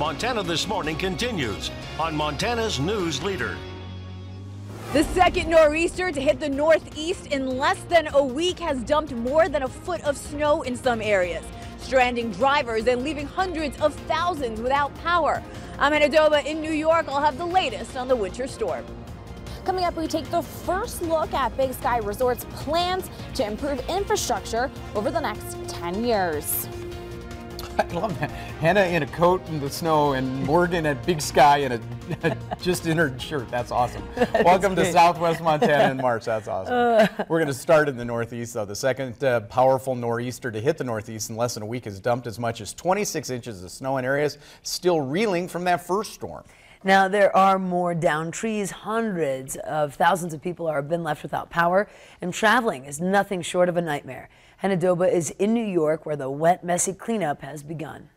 Montana This Morning continues on Montana's News Leader. The second nor'easter to hit the northeast in less than a week has dumped more than a foot of snow in some areas, stranding drivers and leaving hundreds of thousands without power. I'm in Adoba in New York. I'll have the latest on the winter storm. Coming up, we take the first look at Big Sky Resort's plans to improve infrastructure over the next 10 years. I love that. Hannah in a coat in the snow and Morgan at Big Sky in a just in her shirt. That's awesome. Welcome to Southwest Montana in March. That's awesome. We're going to start in the Northeast, though. The second powerful nor'easter to hit the Northeast in less than a week has dumped as much as 26 inches of snow in areas still reeling from that first storm. Now, there are more downed trees. Hundreds of thousands of people have been left without power, and traveling is nothing short of a nightmare. Hanadoba is in New York, where the wet, messy cleanup has begun.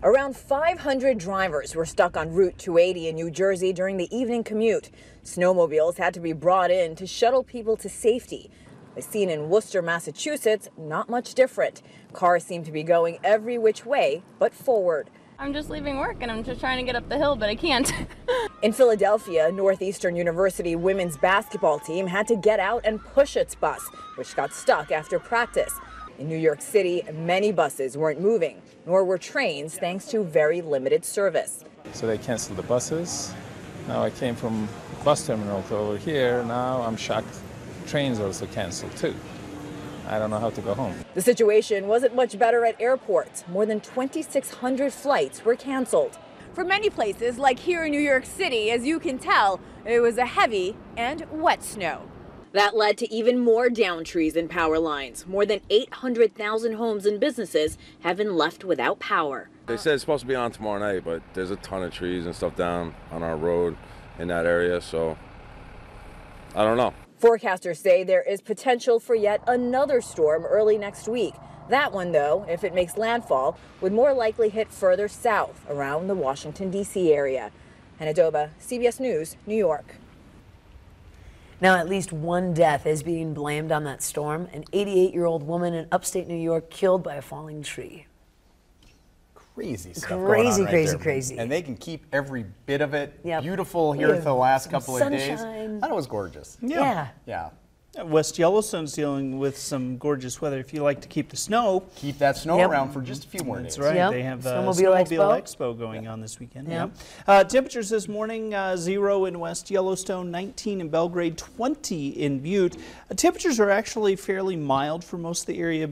Around 500 drivers were stuck on Route 280 in New Jersey during the evening commute. Snowmobiles had to be brought in to shuttle people to safety. The scene in Worcester, Massachusetts, not much different. Cars seem to be going every which way but forward. I'm just leaving work and I'm just trying to get up the hill, but I can't. In Philadelphia, Northeastern University women's basketball team had to get out and push its bus, which got stuck after practice. In New York City, many buses weren't moving, nor were trains, thanks to very limited service. So they canceled the buses. Now I came from bus terminal to over here. Now I'm shocked trains also canceled too. I don't know how to go home. The situation wasn't much better at airports. More than 2,600 flights were canceled. For many places, like here in New York City, as you can tell, it was a heavy and wet snow. That led to even more downed trees and power lines. More than 800,000 homes and businesses have been left without power. They said it's supposed to be on tomorrow night, but there's a ton of trees and stuff down on our road in that area, so I don't know. Forecasters say there is potential for yet another storm early next week. That one, though, if it makes landfall, would more likely hit further south around the Washington, D.C. area. Hanadoba, CBS News, New York. Now, at least one death is being blamed on that storm. An 88-year-old woman in upstate New York killed by a falling tree. Crazy stuff going on right there. Crazy. And they can keep every bit of it Yep. beautiful here for the last couple of days. Sunshine. I thought it was gorgeous. Yeah. West Yellowstone's dealing with some gorgeous weather. If you like to keep the snow, keep that snow around for just a few more days. That's right. Yep. They have Snowmobile Expo going on this weekend. Yeah. Temperatures this morning, 0 in West Yellowstone, 19 in Belgrade, 20 in Butte. Temperatures are actually fairly mild for most of the area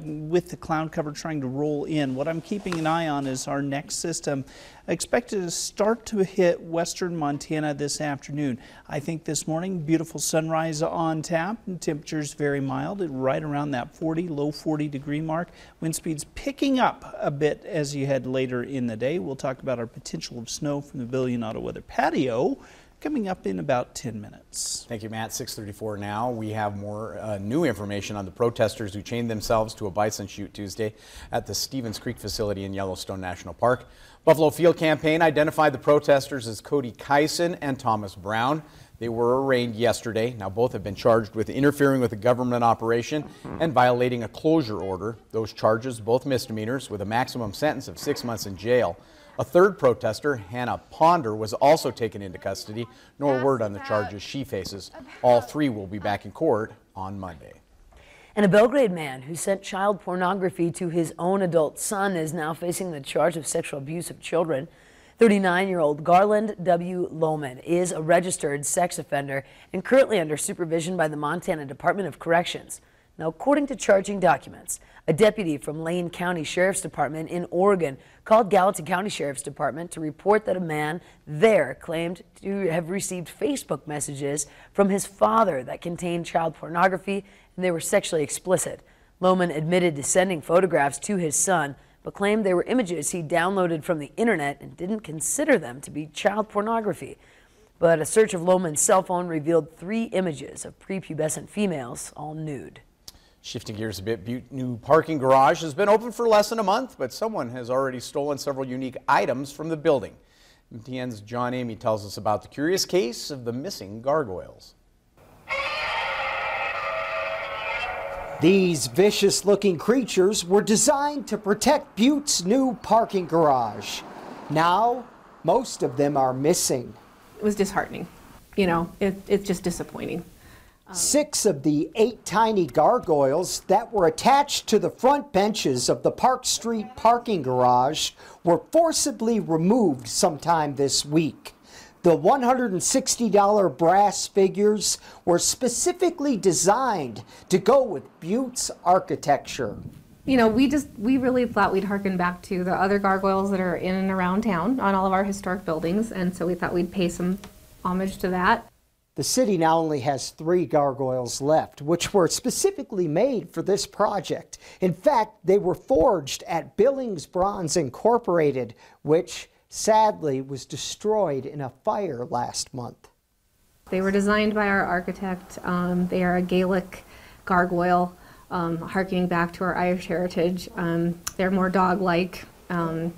with the cloud cover trying to roll in. What I'm keeping an eye on is our next system expected to start to hit western Montana this afternoon. I think this morning, beautiful sunrise on tap, and temperatures very mild at right around that 40, low 40 degree mark. Wind speeds picking up a bit as you head later in the day. We'll talk about our potential of snow from the Billion Auto Weather Patio coming up in about 10 minutes. Thank you, Matt. 6:34 now. We have more new information on the protesters who chained themselves to a bison shoot Tuesday at the Stevens Creek facility in Yellowstone National Park. Buffalo Field Campaign identified the protesters as Cody Kyson and Thomas Brown. They were arraigned yesterday. Now both have been charged with interfering with a government operation and violating a closure order. Those charges, both misdemeanors, with a maximum sentence of 6 months in jail. A third protester, Hannah Ponder, was also taken into custody. No word on the charges she faces. All three will be back in court on Monday. And a Belgrade man who sent child pornography to his own adult son is now facing the charge of sexual abuse of children. 39-year-old Garland W. Lohman is a registered sex offender and currently under supervision by the Montana Department of Corrections. Now, according to charging documents, a deputy from Lane County Sheriff's Department in Oregon called Gallatin County Sheriff's Department to report that a man there claimed to have received Facebook messages from his father that contained child pornography and they were sexually explicit. Lohman admitted to sending photographs to his son, but claimed they were images he downloaded from the internet and didn't consider them to be child pornography. But a search of Lohman's cell phone revealed 3 images of prepubescent females, all nude. Shifting gears a bit, Butte new parking garage has been open for less than a month, but someone has already stolen several unique items from the building. MTN's John Amy tells us about the curious case of the missing gargoyles. These vicious-looking creatures were designed to protect Butte's new parking garage. Now, most of them are missing. It was disheartening. You know, it's just disappointing. 6 of the 8 tiny gargoyles that were attached to the front benches of the Park Street parking garage were forcibly removed sometime this week. The $160 brass figures were specifically designed to go with Butte's architecture. You know, we really thought we'd harken back to the other gargoyles that are in and around town on all of our historic buildings, and so we thought we'd pay some homage to that. The city now only has 3 gargoyles left, which were specifically made for this project. In fact, they were forged at Billings Bronze Incorporated, which sadly was destroyed in a fire last month. They were designed by our architect. They are a Gaelic gargoyle, harkening back to our Irish heritage. They're more dog-like, and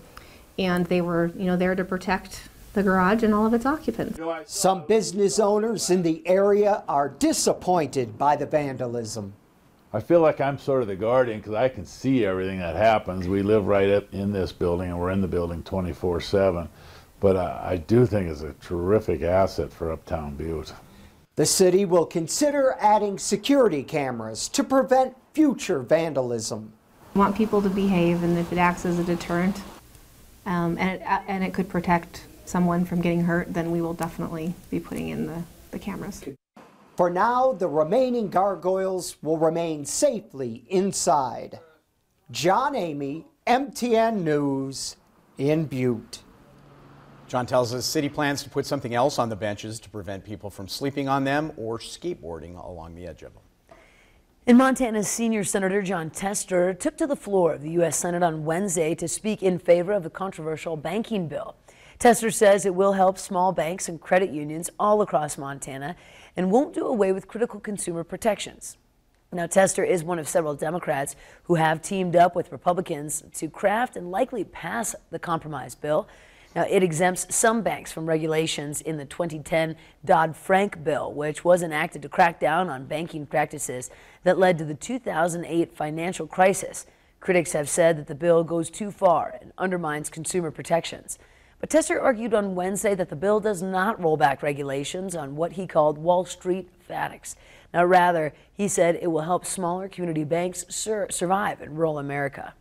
they were, there to protect the garage and all of its occupants. Some business owners in the area are disappointed by the vandalism. I feel like I'm sort of the guardian because I can see everything that happens. We live right in this building and we're in the building 24/7. But I do think it's a terrific asset for Uptown Butte. The city will consider adding security cameras to prevent future vandalism. We want people to behave, and if it acts as a deterrent and it could protect someone from getting hurt, then we will definitely be putting in the cameras. For now, the remaining gargoyles will remain safely inside. John Amy, MTN News, in Butte. John tells us city plans to put something else on the benches to prevent people from sleeping on them or skateboarding along the edge of them. In Montana's senior Senator John Tester took to the floor of the U.S. Senate on Wednesday to speak in favor of the controversial banking bill. Tester says it will help small banks and credit unions all across Montana and won't do away with critical consumer protections. Now, Tester is one of several Democrats who have teamed up with Republicans to craft and likely pass the compromise bill. Now, it exempts some banks from regulations in the 2010 Dodd-Frank bill, which was enacted to crack down on banking practices that led to the 2008 financial crisis. Critics have said that the bill goes too far and undermines consumer protections. But Tester argued on Wednesday that the bill does not roll back regulations on what he called Wall Street fanatics. Now, rather, he said it will help smaller community banks survive in rural America.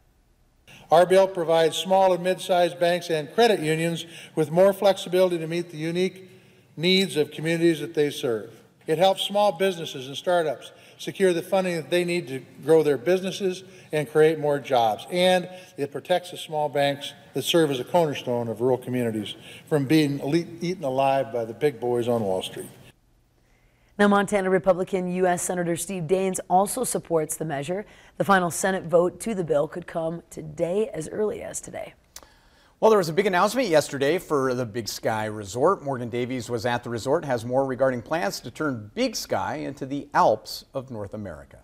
Our bill provides small and mid-sized banks and credit unions with more flexibility to meet the unique needs of communities that they serve. It helps small businesses and startups secure the funding that they need to grow their businesses and create more jobs. And it protects the small banks that serve as a cornerstone of rural communities from being eaten alive by the big boys on Wall Street. Now, Montana Republican U.S. Senator Steve Daines also supports the measure. The final Senate vote to the bill could come today, as early as today. Well, there was a big announcement yesterday for the Big Sky Resort. Morgan Davies was at the resort, has more regarding plans to turn Big Sky into the Alps of North America.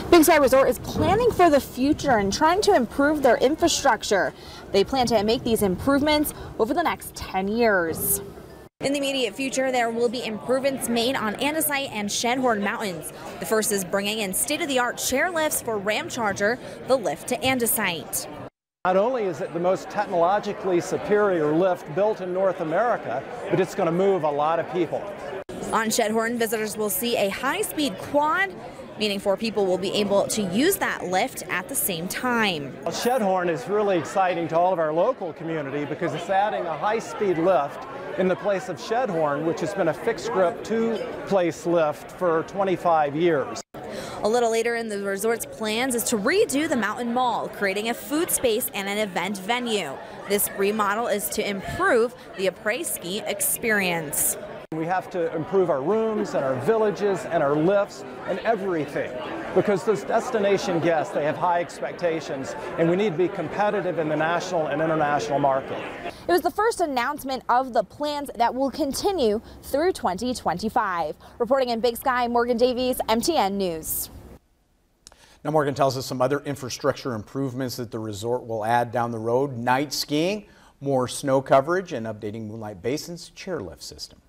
Big Sky Resort is planning for the future and trying to improve their infrastructure. They plan to make these improvements over the next 10 years. In the immediate future, there will be improvements made on Andesite and Shedhorn mountains. The first is bringing in state-of-the-art chair lifts for Ram Charger, the lift to Andesite. Not only is it the most technologically superior lift built in North America, but it's going to move a lot of people. On Shedhorn, visitors will see a high-speed quad, meaning 4 people will be able to use that lift at the same time. Well, Shedhorn is really exciting to all of our local community because it's adding a high-speed lift in the place of Shedhorn, which has been a fixed grip 2-place lift for 25 years. A little later in the resort's plans is to redo the Mountain Mall, creating a food space and an event venue. This remodel is to improve the après-ski experience. We have to improve our rooms and our villages and our lifts and everything because those destination guests, they have high expectations and we need to be competitive in the national and international market. It was the first announcement of the plans that will continue through 2025. Reporting in Big Sky, Morgan Davies, MTN News. Now, Morgan tells us some other infrastructure improvements that the resort will add down the road: night skiing, more snow coverage, and updating Moonlight Basin's chairlift system.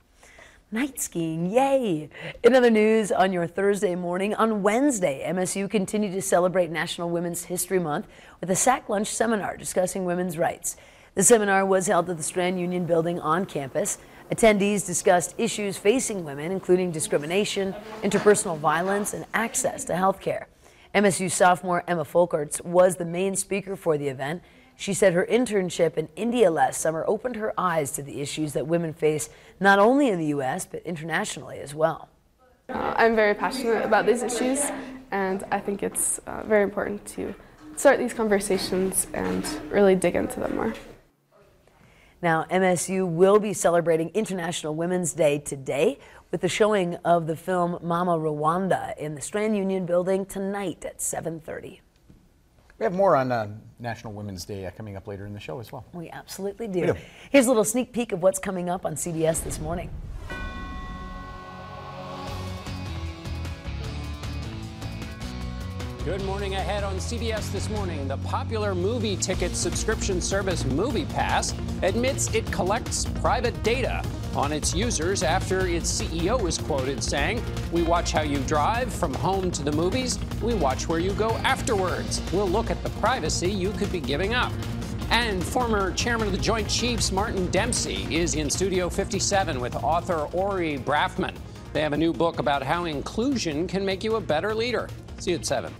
Night skiing, yay! In other news, on your Thursday morning, on Wednesday, MSU continued to celebrate National Women's History Month with a sack lunch seminar discussing women's rights. The seminar was held at the Strand Union building on campus. Attendees discussed issues facing women, including discrimination, interpersonal violence, and access to health care. MSU sophomore Emma Folkerts was the main speaker for the event. She said her internship in India last summer opened her eyes to the issues that women face not only in the U.S., but internationally as well. I'm very passionate about these issues, and I think it's very important to start these conversations and really dig into them more. Now, MSU will be celebrating International Women's Day today with the showing of the film Mama Rwanda in the Strand Union building tonight at 7:30. We have more on National Women's Day coming up later in the show as well. We absolutely do. Here's a little sneak peek of what's coming up on CBS this morning. Good morning. Ahead on CBS this morning, the popular movie ticket subscription service MoviePass admits it collects private data on its users after its CEO was quoted saying, "We watch how you drive from home to the movies. We watch where you go afterwards. We'll look at the privacy you could be giving up." And former chairman of the Joint Chiefs, Martin Dempsey, is in Studio 57 with author Ori Braffman. They have a new book about how inclusion can make you a better leader. See you at 7.